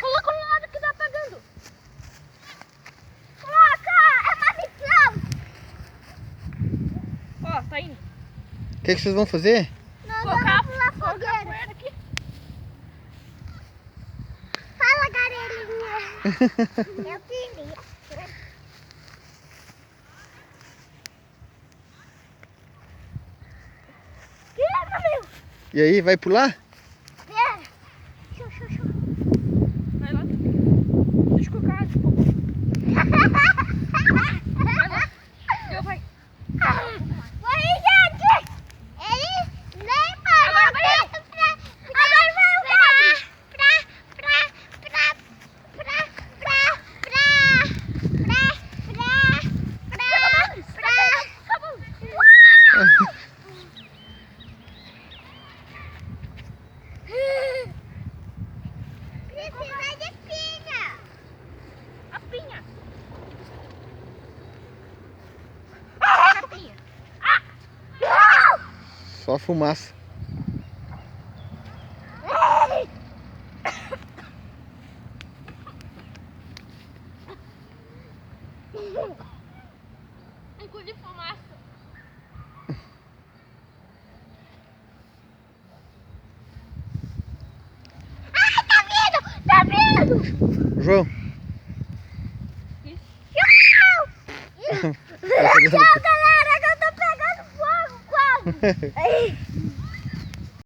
Coloca no lado que tá pegando. Coloca! É uma missão! Ó, tá indo. O que vocês vão fazer? Nós vamos pular fogueira. Aqui. Fala, garelinha. Eu queria. E aí, vai pular? É. Show. Vai lá. Deixa eu colocar. Vai lá. Vai. Vai, gente. Ele nem parou. Agora precisa de pinha. A pinha. A pinha. Só fumaça. Engolir fumaça. Ai, tá vindo! João. Tchau, galera, que eu tô pegando fogo quase.